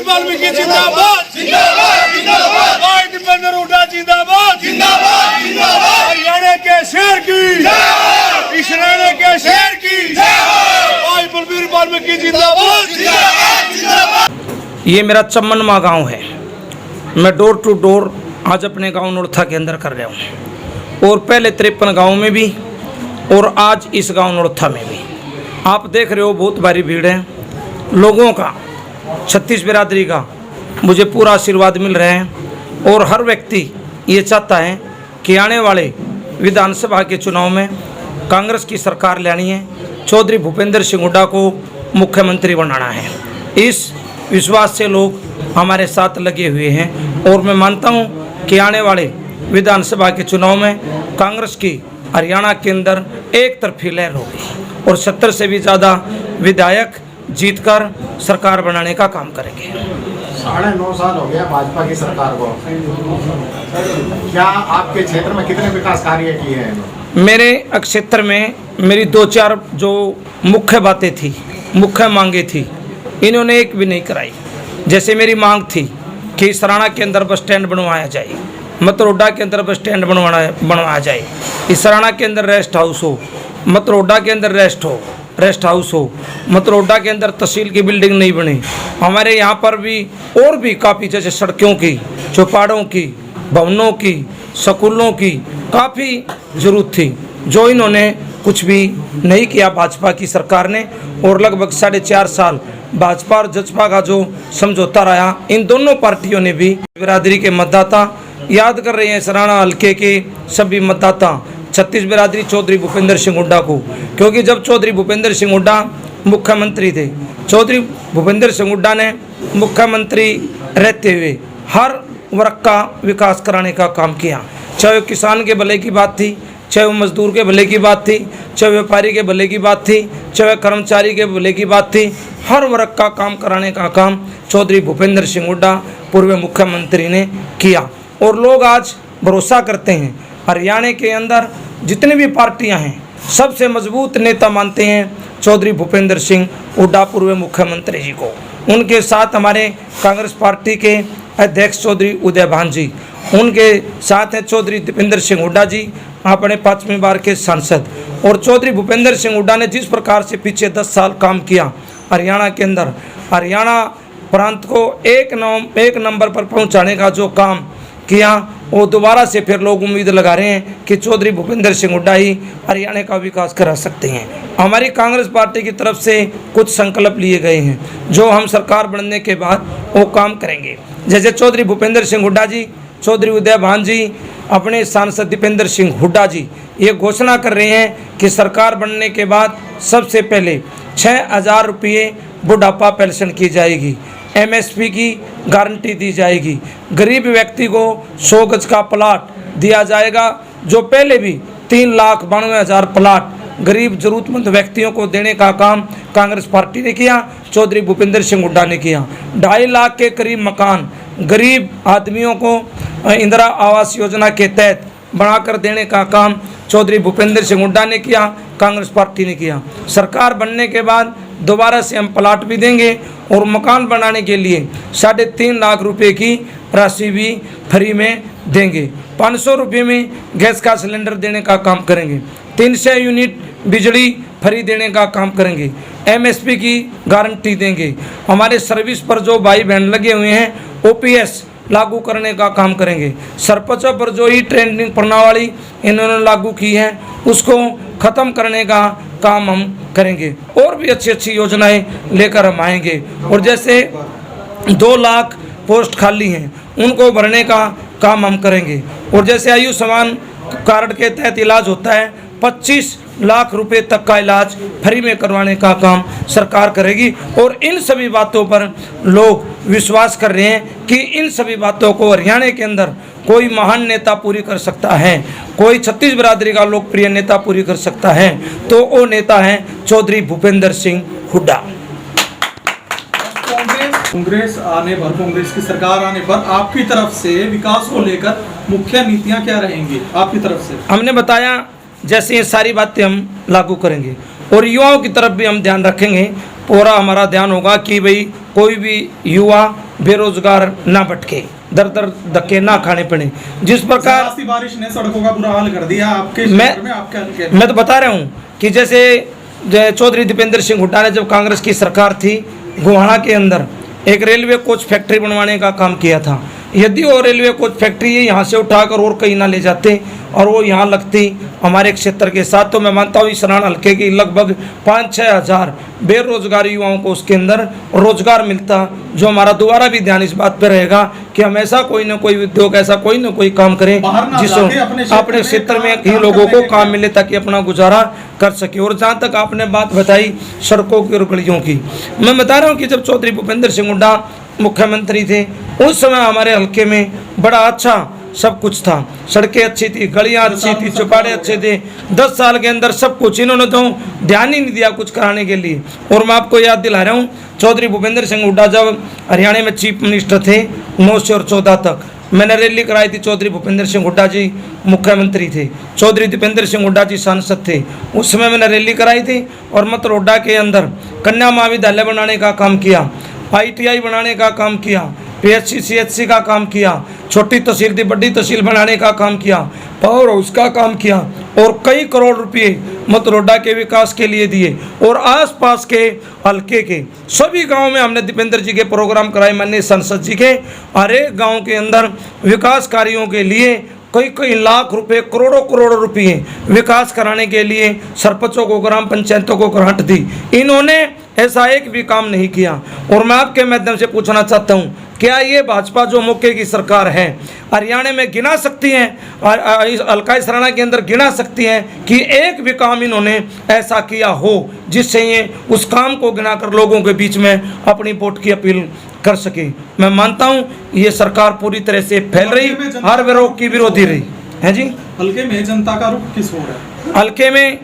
वाल्मीकि जिंदाबाद जिंदाबाद जिंदाबाद, भाई दीपेंद्र हुड्डा जिंदाबाद जिंदाबाद जिंदाबाद, हरियाणा के शेर की जय, इस हरियाणा के शेर की जय, भाई बलबीर वाल्मीकि जिंदाबाद जिंदाबाद जिंदाबाद। ये मेरा चम्मनमा गांव है। मैं डोर टू डोर आज अपने गांव नोरथा के अंदर कर रहा हूँ, और पहले 53 गाँव में भी और आज इस गांव नोरथा में भी। आप देख रहे हो बहुत भारी भीड़ है लोगों का, 36 बिरादरी का मुझे पूरा आशीर्वाद मिल रहा है। और हर व्यक्ति ये चाहता है कि आने वाले विधानसभा के चुनाव में कांग्रेस की सरकार लानी है, चौधरी भूपेंद्र सिंह हुड्डा को मुख्यमंत्री बनाना है। इस विश्वास से लोग हमारे साथ लगे हुए हैं, और मैं मानता हूँ कि आने वाले विधानसभा के चुनाव में कांग्रेस की हरियाणा के अंदर एक तरफी लहर होगी और 70 से भी ज़्यादा विधायक जीतकर सरकार बनाने का काम करेंगे। 9.5 साल हो गया भाजपा की सरकार को, क्या आपके क्षेत्र में कितने विकास कार्य किए हैं? मेरे क्षेत्र में मेरी 2-4 जो मुख्य बातें थी, मुख्य मांगे थी, इन्होंने एक भी नहीं कराई। जैसे मेरी मांग थी कि सराना के अंदर बस स्टैंड बनवाया जाए, मतरोडा के अंदर बस स्टैंड बनवाया जाए, इस सराना के अंदर रेस्ट हाउस हो, मतरोडा के अंदर रेस्ट हाउस हो, मतरोडा के अंदर तहसील की बिल्डिंग नहीं बनी। हमारे यहाँ पर भी और भी काफ़ी जैसे सड़कों की, चौपाड़ों की, भवनों की, स्कूलों की काफ़ी ज़रूरत थी, जो इन्होंने कुछ भी नहीं किया भाजपा की सरकार ने। और लगभग 4.5 साल भाजपा और जसपा का जो समझौता रहा, इन दोनों पार्टियों ने भी बिरादरी के मतदाता याद कर रहे हैं, सराना हल्के के सभी मतदाता 36 बिरादरी चौधरी भूपेंद्र सिंह हुड्डा को, क्योंकि जब चौधरी भूपेंद्र सिंह हुड्डा मुख्यमंत्री थे, चौधरी भूपेंद्र सिंह हुड्डा ने मुख्यमंत्री रहते हुए हर वर्ग का विकास कराने का काम किया। चाहे वो किसान के भले की बात थी, चाहे वो मजदूर के भले की बात थी, चाहे व्यापारी के भले की बात थी, चाहे कर्मचारी के भले की बात थी, हर वर्ग का काम कराने का काम चौधरी भूपेंद्र सिंह हुड्डा पूर्व मुख्यमंत्री ने किया। और लोग आज भरोसा करते हैं, हरियाणा के अंदर जितनी भी पार्टियां हैं सबसे मजबूत नेता मानते हैं चौधरी भूपेंद्र सिंह हुड्डा पूर्व मुख्यमंत्री जी को। उनके साथ हमारे कांग्रेस पार्टी के अध्यक्ष चौधरी उदय भान जी, उनके साथ हैं चौधरी दीपेंद्र सिंह हुड्डा जी, अपने 5वीं बार के सांसद। और चौधरी भूपेंद्र सिंह हुड्डा ने जिस प्रकार से पीछे 10 साल काम किया हरियाणा के अंदर, हरियाणा प्रांत को एक नंबर पर पहुंचाने का जो काम किया, वो दोबारा से फिर लोग उम्मीद लगा रहे हैं कि चौधरी भूपेंद्र सिंह हुड्डा ही हरियाणा का विकास करा सकते हैं। हमारी कांग्रेस पार्टी की तरफ से कुछ संकल्प लिए गए हैं, जो हम सरकार बनने के बाद वो काम करेंगे। जैसे चौधरी भूपेंद्र सिंह हुड्डा जी, चौधरी उदय भान जी, अपने सांसद दीपेंद्र सिंह हुड्डा जी ये घोषणा कर रहे हैं कि सरकार बनने के बाद सबसे पहले 6,000 रुपये बुढ़ापा पेंशन की जाएगी, MSP की गारंटी दी जाएगी, गरीब व्यक्ति को 100 गज का प्लाट दिया जाएगा, जो पहले भी 3,92,000 प्लाट गरीब जरूरतमंद व्यक्तियों को देने का काम कांग्रेस पार्टी ने किया, चौधरी भूपेंद्र सिंह हुड्डा ने किया। 2.5 लाख के करीब मकान गरीब आदमियों को इंदिरा आवास योजना के तहत बनाकर देने का काम चौधरी भूपेंद्र सिंह हुड्डा ने किया, कांग्रेस पार्टी ने किया। सरकार बनने के बाद दोबारा से हम प्लाट भी देंगे और मकान बनाने के लिए 3.5 लाख रुपए की राशि भी फ्री में देंगे। 500 रुपये में गैस का सिलेंडर देने का काम करेंगे, 300 यूनिट बिजली फ्री देने का काम करेंगे, MSP की गारंटी देंगे। हमारे सर्विस पर जो भाई बहन लगे हुए हैं OPS लागू करने का काम करेंगे। सरपंचों पर जो ही ट्रेनिंग प्रणाली इन्होंने लागू की है उसको ख़त्म करने का काम हम करेंगे, और भी अच्छी अच्छी योजनाएं लेकर हम आएंगे। और जैसे 2 लाख पोस्ट खाली हैं उनको भरने का काम हम करेंगे। और जैसे आयुष्मान कार्ड के तहत इलाज होता है, 25 लाख रुपए तक का इलाज फ्री में करवाने का काम सरकार करेगी। और इन सभी बातों पर लोग विश्वास कर रहे हैं कि इन सभी बातों को हरियाणा के अंदर कोई महान नेता पूरी कर सकता है, कोई 36 बिरादरी का लोकप्रिय नेता पूरी कर सकता है, तो वो नेता है चौधरी भूपेंद्र सिंह हुड्डा। कांग्रेस आने पर, कांग्रेस की सरकार आने पर आपकी तरफ से विकास को लेकर मुख्य नीतियां क्या रहेंगी आपकी तरफ से? हमने बताया जैसे ये सारी बातें हम लागू करेंगे, और युवाओं की तरफ भी हम ध्यान रखेंगे। पूरा हमारा ध्यान होगा कि भाई कोई भी युवा बेरोजगार ना भटके, दर दर धक्के ना खाने पड़े। जिस प्रकार सियासी बारिश ने सड़कों का बुरा हाल कर दिया आपके मैं- क्षेत्र में, आपके हल्के में। मैं तो बता रहा हूँ कि जैसे चौधरी दीपेंद्र सिंह हुड्डा ने जब कांग्रेस की सरकार थी, गोहाना के अंदर एक रेलवे कोच फैक्ट्री बनवाने का काम किया था। यदि वो रेलवे कोच फैक्ट्री यहाँ से उठाकर और कहीं ना ले जाते और वो यहाँ लगती हमारे क्षेत्र के साथ, तो मैं मानता हूँ इसरान हल्के की लगभग 5-6 हज़ार बेरोजगार युवाओं को उसके अंदर रोजगार मिलता। जो हमारा दोबारा भी ध्यान इस बात पर रहेगा कि हम ऐसा कोई ना कोई उद्योग, ऐसा कोई ना कोई काम करें बाहर ना जिससे जाके अपने क्षेत्र में ही काम लोगों करने को के काम काम। मिले ताकि अपना गुजारा कर सके। और जहाँ तक आपने बात बताई सड़कों की और गलियों की, मैं बता रहा हूँ कि जब चौधरी भूपेंद्र सिंह हुड्डा मुख्यमंत्री थे उस समय हमारे हल्के में बड़ा अच्छा सब कुछ था। सड़कें अच्छी थी, गलियां अच्छी थी, चौपाड़े अच्छे थे। 10 साल के अंदर सब कुछ इन्होंने तो ध्यान ही नहीं दिया कुछ कराने के लिए। और मैं आपको याद दिला रहा हूँ, चौधरी भूपेंद्र सिंह हुड्डा जब हरियाणा में चीफ मिनिस्टर थे 9 से और 14 तक, मैंने रैली कराई थी। चौधरी भूपेंद्र सिंह हुड्डा जी मुख्यमंत्री थे, चौधरी दीपेंद्र सिंह हुड्डा जी सांसद थे। उस समय मैंने रैली कराई थी और मतरोडा के अंदर कन्या महाविद्यालय बनाने का काम किया, ITI बनाने का काम किया, PHC CHC का काम किया, छोटी तहसील थी बड़ी तहसील बनाने का काम किया, पावर हाउस का काम किया और कई करोड़ रुपए मतरोडा के विकास के लिए दिए। और आसपास के हल्के के सभी गांव में हमने दीपेंद्र जी के प्रोग्राम कराए, माननीय सांसद जी के। हर एक गाँव के अंदर विकास कार्यों के लिए कई लाख रुपए, करोड़ों रुपए विकास कराने के लिए सरपंचों को, ग्राम पंचायतों को ग्रांट दी। इन्होंने ऐसा एक भी काम नहीं किया। और मैं आपके माध्यम से पूछना चाहता हूँ, क्या ये भाजपा जो मौके की सरकार है हरियाणा में गिना सकती हैं, हल्का सराना के अंदर गिना सकती हैं कि एक भी काम इन्होंने ऐसा किया हो जिससे ये उस काम को गिनाकर लोगों के बीच में अपनी वोट की अपील कर सके? मैं मानता हूँ ये सरकार पूरी तरह से फैल रही, हर वर्ग की विरोधी रही है। जी, हल्के में जनता का रुख किस ओर है? हल्के में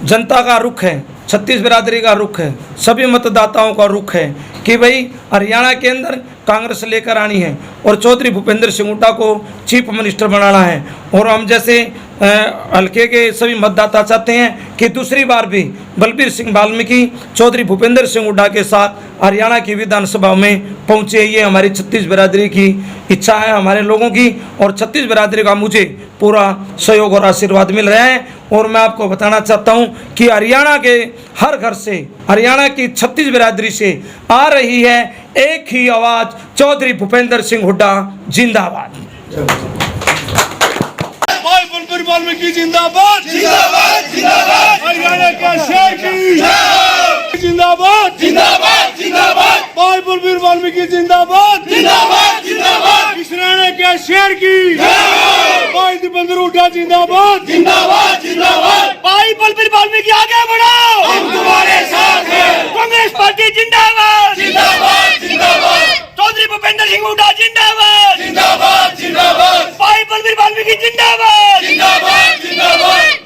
जनता का रुख है, छत्तीस बिरादरी का रुख है, सभी मतदाताओं का रुख है कि भाई हरियाणा के अंदर कांग्रेस लेकर आनी है और चौधरी भूपेंद्र सिंह हुड्डा को चीफ मिनिस्टर बनाना है। और हम जैसे हल्के के सभी मतदाता चाहते हैं कि दूसरी बार भी बलबीर सिंह वाल्मीकि चौधरी भूपेंद्र सिंह हुड्डा के साथ हरियाणा की विधानसभा में पहुंचे। ये हमारी छत्तीस बिरादरी की इच्छा है, हमारे लोगों की, और छत्तीस बिरादरी का मुझे पूरा सहयोग और आशीर्वाद मिल रहा है। और मैं आपको बताना चाहता हूं कि हरियाणा के हर घर से, हरियाणा की छत्तीस बिरादरी से आ रही है एक ही आवाज, चौधरी भूपेंद्र सिंह हुड्डा जिंदाबाद। भाई बलबीर वाल्मीकि जिंदाबाद, जिंदाबाद, जिंदाबाद। हरियाणा के शेर की जिंदाबाद, जिंदाबाद, जिंदाबाद। भाई बलबीर वाल्मीकि जिंदाबाद, जिंदाबाद, जिंदाबाद। इसराने के शेर की भाई दीपेंद्र हुड्डा जिंदाबाद, जिंदाबाद, जिंदाबाद। भाई बलबीर वाल्मीकि आगे बढ़ो, हम तुम्हारे साथ हैं। कांग्रेस पार्टी जिंदाबाद, जिंदाबाद, जिंदाबाद। चौधरी भूपेंद्र सिंह हुड्डा जिंदाबाद, जिंदाबाद, जिंदाबाद। भाई बलबीर वाल्मीकि जिंदाबाद, जिंदाबाद, जिंदाबाद।